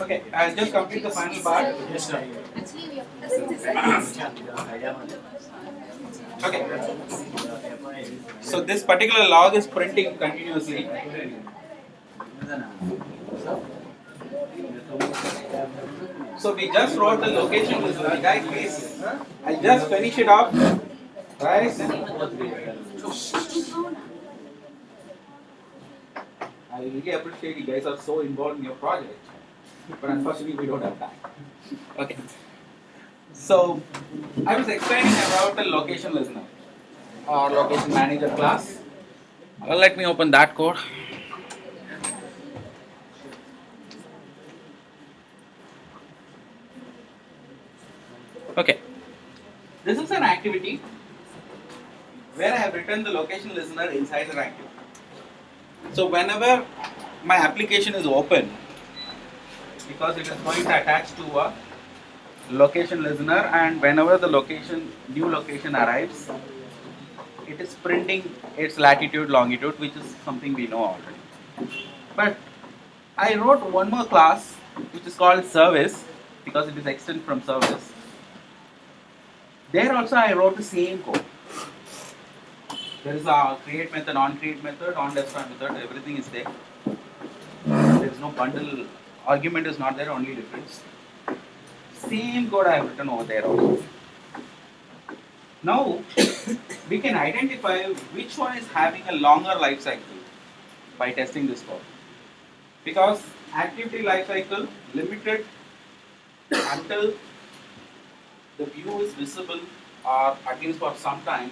Okay, I'll just complete the final part. Yes, sir. Okay, so this particular log is printing continuously. So we just wrote the location listener. Guys, please, I just finish it off. Guys, I really appreciate you guys are so involved in your project, but unfortunately we don't have time. Okay, so I was explaining about the location listener or location manager class. Let me open that code. Okay, this is an activity where I have written the location listener inside the activity. So whenever my application is open, because it is going to attach to a location listener, and whenever the new location arrives, it is printing its latitude, longitude, which is something we know already. But I wrote one more class which is called service because it is extended from service. There also I wrote the same code. There is a create method, on create method, on destroy method, everything is there. There is no bundle, argument is not there, only difference. Same code I have written over there also. Now, we can identify which one is having a longer life cycle by testing this code. Because activity life cycle limited until the view is visible or at least for some time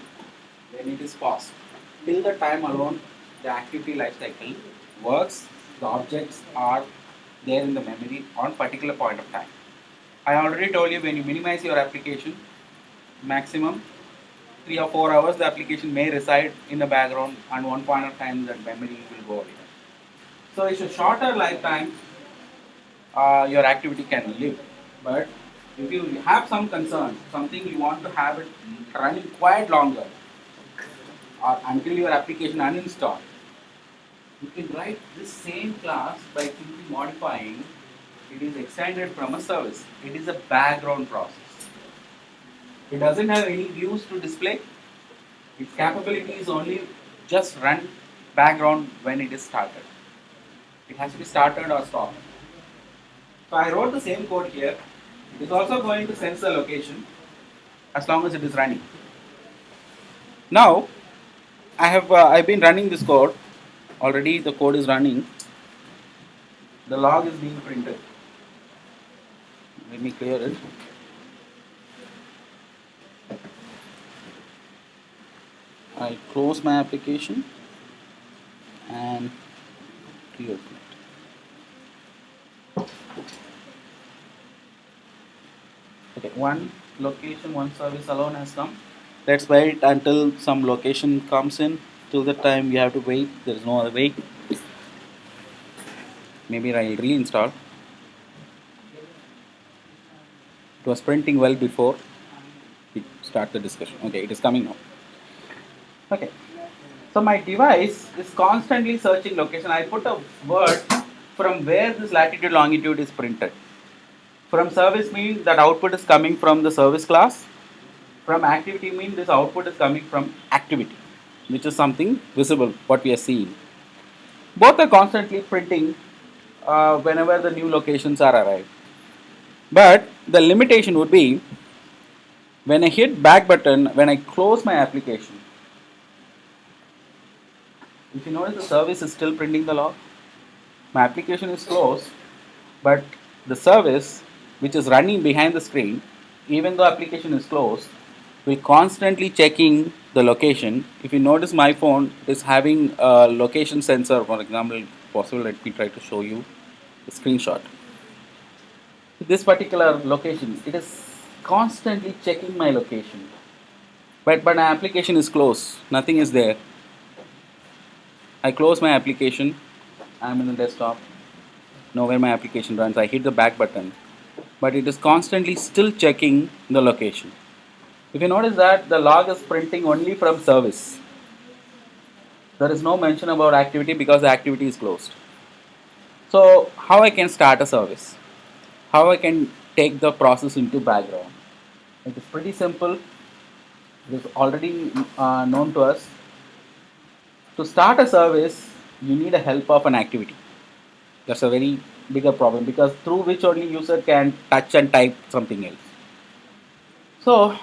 when it is paused. Till the time alone, the activity life cycle works, the objects are there in the memory on particular point of time. I already told you when you minimize your application, maximum 3 or 4 hours the application may reside in the background and one point of time that memory will go away. So it's a shorter lifetime your activity can live. But if you have some concern, something you want to have it running quite longer or until your application uninstalled, you can write this same class by simply modifying. It is extended from a service. It is a background process. It doesn't have any views to display. Its capability is only just run background when it is started. It has to be started or stopped. So I wrote the same code here. It is also going to sense the location as long as it is running. Now I've been running this code. Already the code is running. The log is being printed. Let me clear it. I close my application and reopen it. Okay, one location, one service alone has come. Let's wait until some location comes in. Till the time we have to wait. There is no other way. Maybe I'll reinstall. It was printing well before we start the discussion. Okay, it is coming now. Okay, so my device is constantly searching location. I put a word from where this latitude longitude is printed. From service means that output is coming from the service class. From activity means this output is coming from activity, which is something visible, what we are seeing. Both are constantly printing whenever the new locations are arrived. But the limitation would be when I hit back button, when I close my application. If you notice, the service is still printing the log. My application is closed, but the service which is running behind the screen, even though application is closed, will constantly checking the location. If you notice, my phone is having a location sensor. For example, possible, let me try to show you the screenshot. This particular location, it is constantly checking my location, but my application is closed, nothing is there. I close my application, I'm in the desktop, know where my application runs, I hit the back button, but it is constantly still checking the location. If you notice that the log is printing only from service, there is no mention about activity because the activity is closed. So how I can start a service? How I can take the process into background? It is pretty simple. It is already known to us. To start a service, you need a help of an activity. That's a very bigger problem because through which only user can touch and type something else. So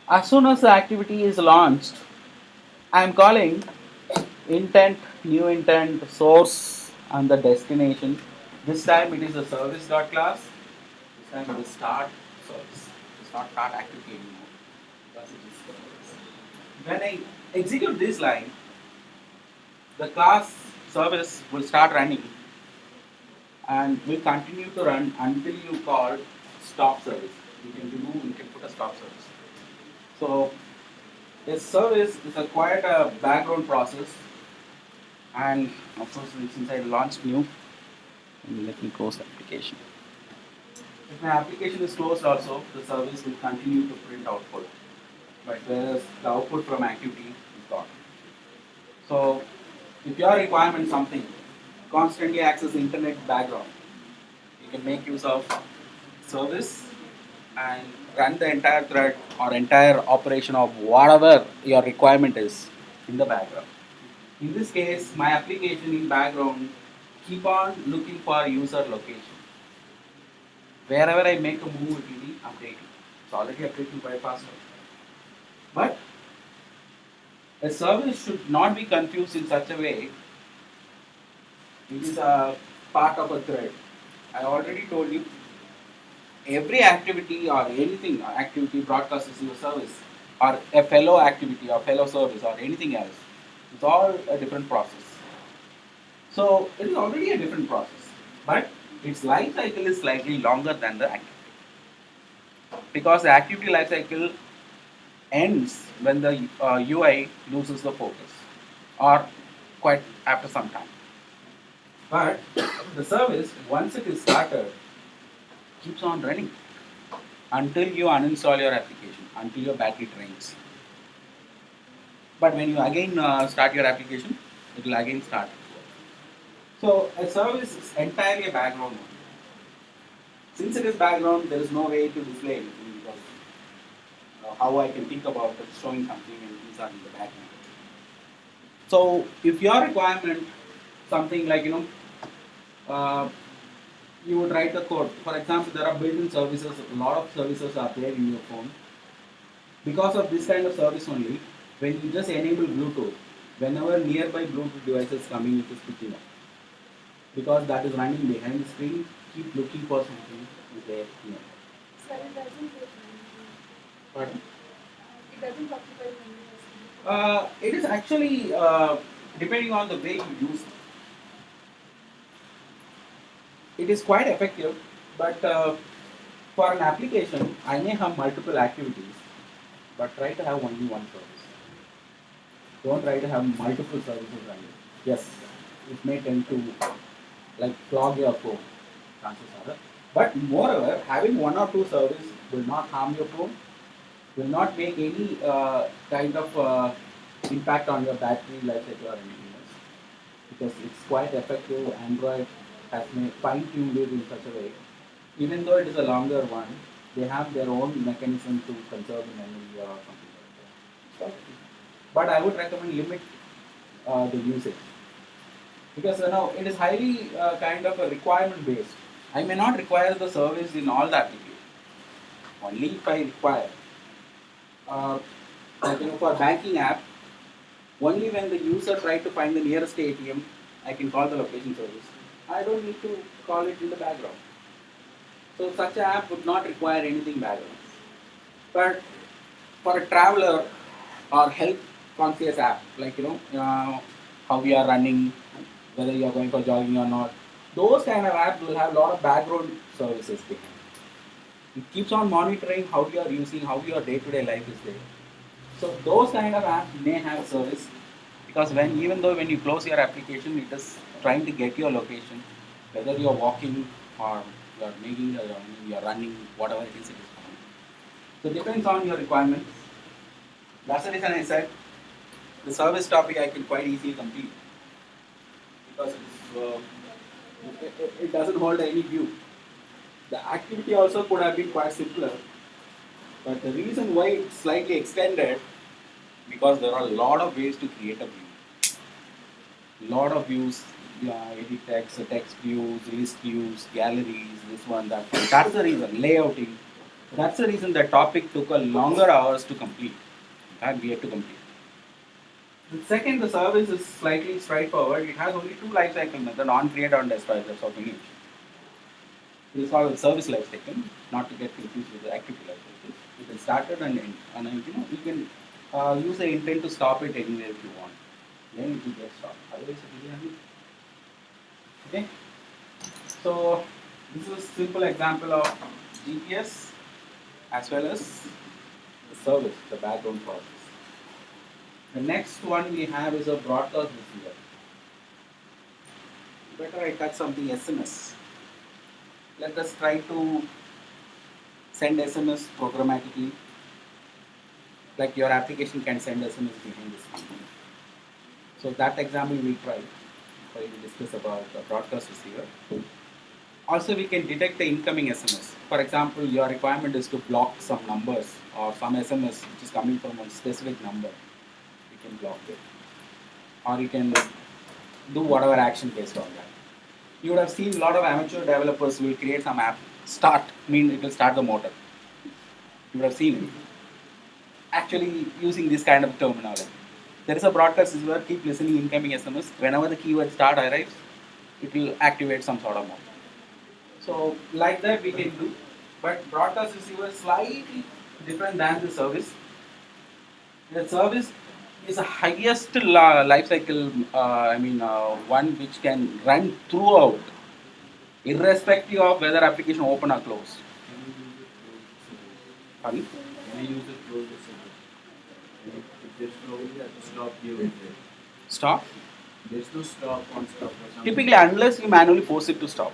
as soon as the activity is launched, I am calling intent, new intent, source, and the destination. This time it is a service dot class. This time it is start service. It's not start activity anymore because it is service. When I execute this line, the class service will start running and will continue to run until you call stop service. You can put a stop service. So a service is a quite a background process, and of course since I launched new, let me close the application. If my application is closed also, the service will continue to print output, but whereas the output from activity is gone. So if your requirement is something, constantly access internet background, you can make use of service and run the entire thread or entire operation of whatever your requirement is in the background. In this case, my application in background keep on looking for user location. Wherever I make a move, it will be updating. It's already updating quite faster. But a service should not be confused in such a way. It is a part of a thread. I already told you every activity or anything activity broadcasts your service or a fellow activity or fellow service or anything else. It's all a different process. So it is already a different process, but its life cycle is slightly longer than the activity because the activity life cycle ends when the UI loses the focus or quite after some time. But the service, once it is started, keeps on running until you uninstall your application, until your battery drains. But when you again start your application, it will again start. So a service is entirely a background one. Since it is background, there is no way to display anything because how I can think about it, showing something and things are in the background. So if your requirement something like uh, you would write the code. For example, there are built-in services. A lot of services are there in your phone. Because of this kind of service only, when you just enable Bluetooth, whenever nearby Bluetooth devices coming, it is picking up. Because that is running behind the screen, keep looking for something is there. So it doesn't take Pardon? it doesn't occupy memory. It is actually depending on the way you use it. It is quite effective, but for an application, I may have multiple activities, but try to have only one service. Don't try to have multiple services running. Yes, it may tend to like clog your phone, chances are. But moreover, having one or two services will not harm your phone, will not make any kind of impact on your battery life cycle or anything else. Because it's quite effective. Android has made fine-tuned it in such a way. Even though it is a longer one, they have their own mechanism to conserve the memory or something like that. But I would recommend limit the usage because it is highly kind of a requirement based. I may not require the service in all the applications. Only if I require, uh, like for banking app, only when the user try to find the nearest ATM, I can call the location service. I don't need to call it in the background. So such an app would not require anything background. But for a traveler or health conscious app, like how we are running, whether you are going for jogging or not, those kind of apps will have a lot of background services behind. It keeps on monitoring how you are using, how your day-to-day life is there. So those kind of apps may have service because even though when you close your application, it is trying to get your location, whether you are walking or you are making, you are running, whatever it is fine. So it depends on your requirements. That's the reason I said the service topic I can quite easily complete because it is It doesn't hold any view. The activity also could have been quite simpler, but the reason why it's slightly extended because there are a lot of ways to create a view. Lot of views, edit text views, list views, galleries, this one, that one. That's the reason. Layouting. That's the reason the topic took a longer hours to complete. And we had to complete. The second, the service is slightly straightforward. It has only two life cycle methods, on create and destroy. That's all we need. It is called service life cycle, not to get confused with the activity life cycle. You can start it and end. And you can use the intent to stop it anywhere if you want. Then it will get stopped. Otherwise, it will be okay. So this is a simple example of GPS as well as the service, the background process. The next one we have is a broadcast receiver. Better I touch something SMS. Let us try to send SMS programmatically. Like your application can send SMS behind this company. So that example we will try for you to discuss about the broadcast receiver. Also, we can detect the incoming SMS. For example, your requirement is to block some numbers or some SMS which is coming from a specific number. You can block it, or you can do whatever action based on that. You would have seen a lot of amateur developers will create some app. Start, it will start the motor. You would have seen it. Actually, using this kind of terminology. There is a broadcast receiver, keep listening incoming SMS. Whenever the keyword start arrives, it will activate some sort of mode. So like that we can do, but broadcast receiver is slightly different than the service. The service is the highest life cycle, one which can run throughout, irrespective of whether application open or close. Pardon? Can I use a closed receiver? If there's no way, I have to stop here. Stop. There's no stop on stop or something. Typically, unless you manually force it to stop.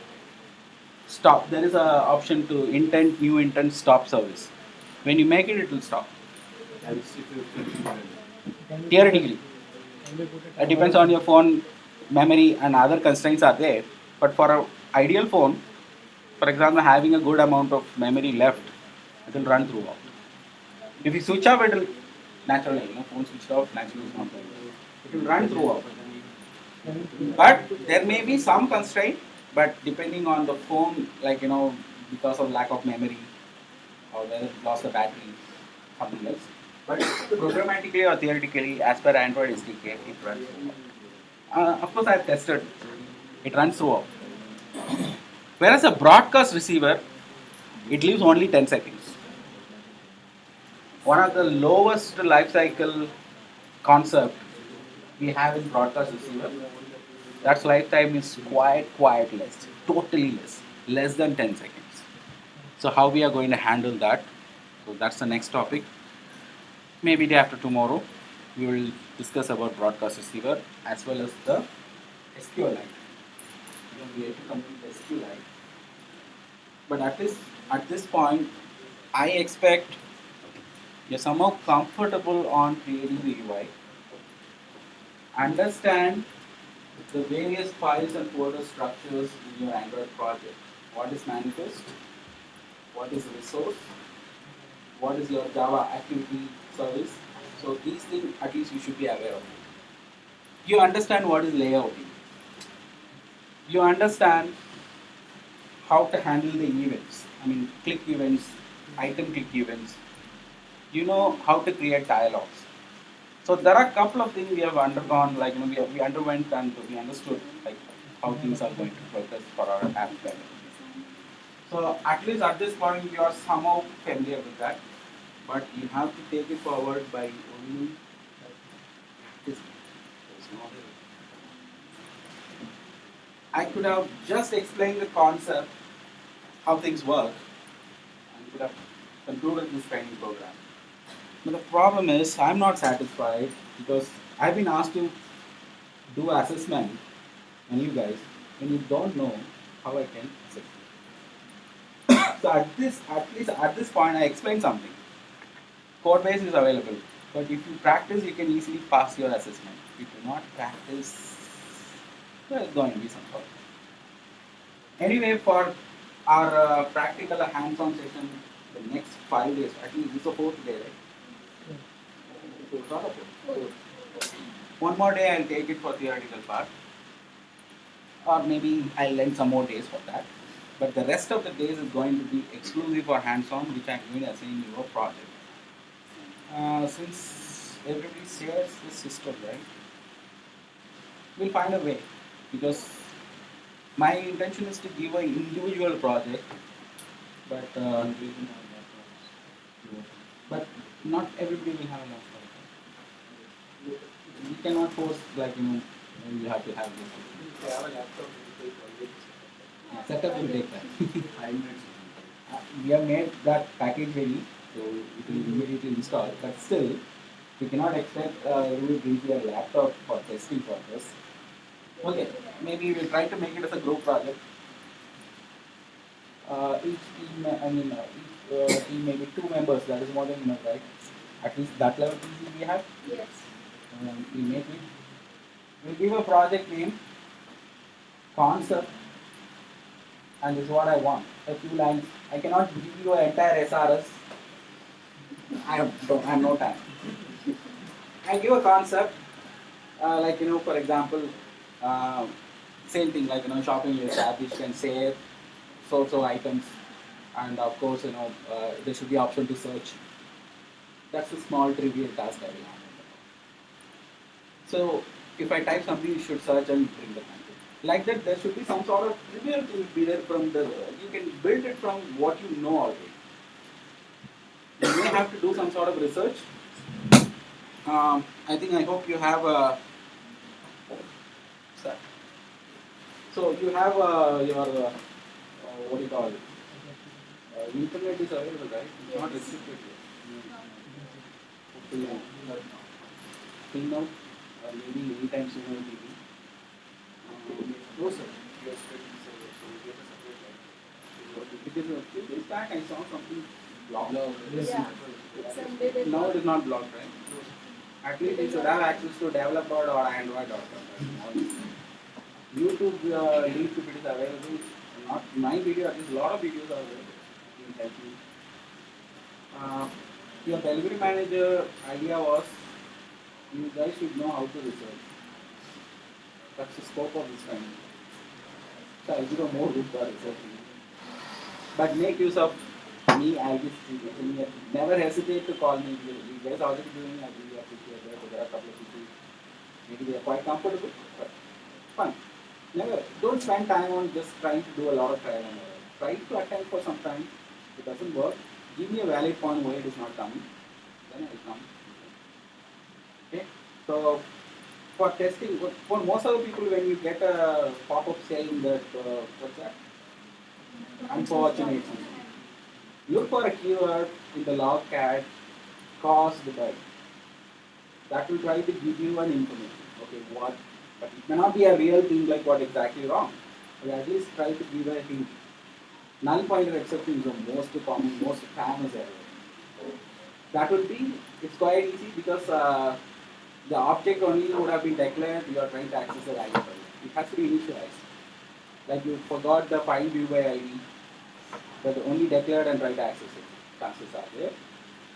Stop. There is a option to new intent stop service. When you make it, it will stop. I will see if it's Theoretically, it depends on your phone memory and other constraints are there. But for an ideal phone, for example, having a good amount of memory left, it will run throughout. If you switch off, it will naturally, phone switched off, naturally it's not going to. It will run throughout. But there may be some constraint, but depending on the phone, because of lack of memory or whether it lost the battery, something else. But programmatically or theoretically, as per Android SDK, it runs throughout. Of course, I have tested. It runs throughout. Whereas a broadcast receiver, it lives only 10 seconds. One of the lowest life cycle concept we have in broadcast receiver, that's lifetime is quite less, totally less than 10 seconds. So how we are going to handle that? So that's the next topic. Maybe day after tomorrow, we will discuss about broadcast receiver as well as the SQLite. We have to complete the SQLite. But at this point, I expect you're somehow comfortable on creating the UI. Understand the various files and folder structures in your Android project. What is manifest? What is resource? What is your Java activity service? So these things at least you should be aware of. You understand what is layouting. You understand how to handle the events. Click events, item click events. You know how to create dialogues. So there are a couple of things we have undergone, we underwent and we understood how things are going to progress for our app development. So at least at this point you are somehow familiar with that, but you have to take it forward by only practicing. I could have just explained the concept, how things work, and could have concluded this training program. But the problem is, I'm not satisfied because I've been asked to do assessment on you guys when you don't know how I can assess. So at least at this point, I explained something. Code base is available, but if you practice, you can easily pass your assessment. If you do not practice, there's going to be some problem. Anyway, for our practical hands-on session, the next 5 days, at least this is the fourth day, right? So it's not a fourth. One more day I'll take it for theoretical part, or maybe I'll lend some more days for that. But the rest of the days is going to be exclusive for hands-on, which I'm going to assign your project. Since everybody shares the system, right? We'll find a way, because my intention is to give an individual project, but but not everybody will have a laptop. We cannot force like you have to have this. If you have a laptop, you take already Setup will take time. 5 minutes. We have made that package ready, so it will immediately install. But still, we cannot expect everybody brings their laptop for testing purpose. Okay, maybe we'll try to make it as a group project. Each team, each team maybe 2 members. That is more than enough, right? At least that level easy we have. Yes. We make it. We'll give a project name, concept, and this is what I want. A few lines. I cannot give you an entire SRS. I have no time. I give a concept, like for example, uh, same thing like shopping list app which can say sorts of items, and of course there should be option to search. That's a small trivial task I will have. So if I type something, you should search and bring the content. Like that, there should be some sort of trivial thing be there from the. You can build it from what you know already. You may have to do some sort of research. I hope you have a. So you have your what do you call it? Internet is available, right? It's not restricted yet. Hopefully, till now, maybe anytime soon will be. No, sir. You are spreading server, so we get a separate Because a few days back I saw something blocked. Yeah. It's embedded. Now it is not blocked, right? At least you should have access to developer or Android.com. YouTube link if it is available. Not my video, at least a lot of videos are available. You can help me. Your delivery manager idea was you guys should know how to research. That's the scope of this kind. So I'll give a more good for researching. But make use of me, I'll be never hesitate to call me. You guys already doing I really appreciate that. There are a couple of people, maybe they are quite comfortable, but fun. Never, don't spend time on just trying to do a lot of trial and error. Try to attempt for some time. If it doesn't work, give me a valid point why it is not coming. Then I will come. Okay? So, for testing, for most of the people, when you get a pop-up saying that, what's that? Unfortunate. Look for a keyword in the logcat caused by. That will try to give you an information. Okay, what? But it may not be a real thing like what exactly wrong. But at least try to give a hint. Null pointer exception is the most common, most famous error. That will be, it's quite easy because the object only would have been declared, you are trying to access the value for it. It has to be initialized. Like you forgot the find view by ID, but only declared and tried to access it. Chances are there.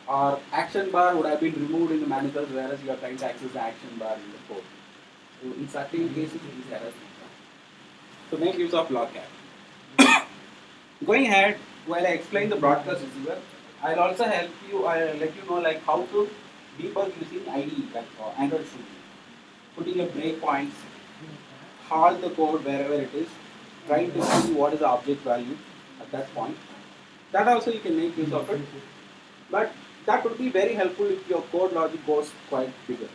Or action bar would have been removed in the manifest, whereas you are trying to access the action bar in the code. So in certain cases, these errors may come. So make use of logcat. Going ahead, while I explain the broadcast receiver, I'll also help you. I'll let you know like how to debug using IDE, like Android Studio. Putting a breakpoints, halt the code wherever it is, trying to see what is the object value at that point. That also you can make use of it. But that would be very helpful if your code logic goes quite bigger.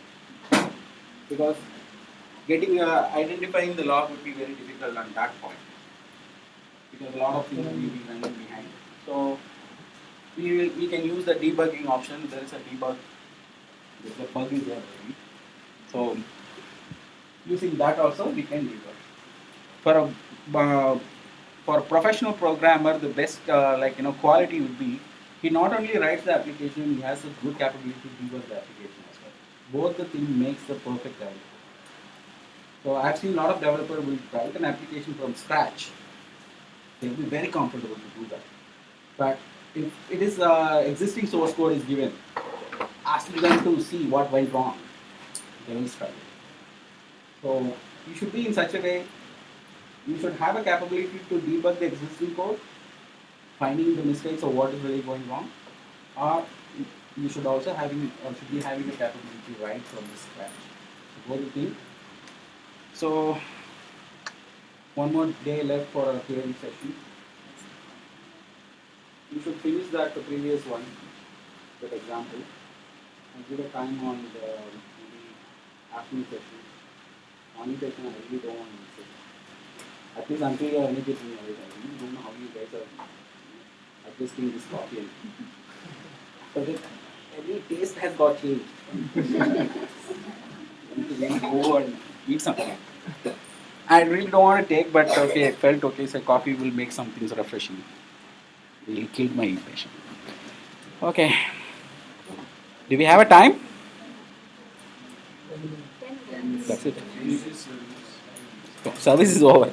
Because getting identifying the log would be very difficult at that point. Because a lot of things will be running behind. So we can use the debugging option. There is a debug. There's a bug is there already. So using that also we can debug. For a professional programmer, the best quality would be he not only writes the application, he has a good capability to debug the application as well. Both the things makes the perfect developer. So I've seen a lot of developers will write an application from scratch, They'll be very comfortable to do that. But if it is existing source code is given, asking them to see what went wrong, they will struggle. So you should be in such a way, you should have a capability to debug the existing code, finding the mistakes or what is really going wrong, or you should also should be having the capability to write from the scratch. So both the thing. So one more day left for a theory session. You should finish that the previous one, that example, and give a time on the maybe afternoon session. Morning session, I really don't want to miss it. At least until you're energetic all the time. I really don't know how you guys are adjusting this coffee. But every taste has got changed. Go and eat something. I really don't want to take, but okay, I felt okay, so coffee will make some things refreshing. Really killed my impatience. Okay. Do we have a time? 10 minutes. That's it. Use this service. Service is over.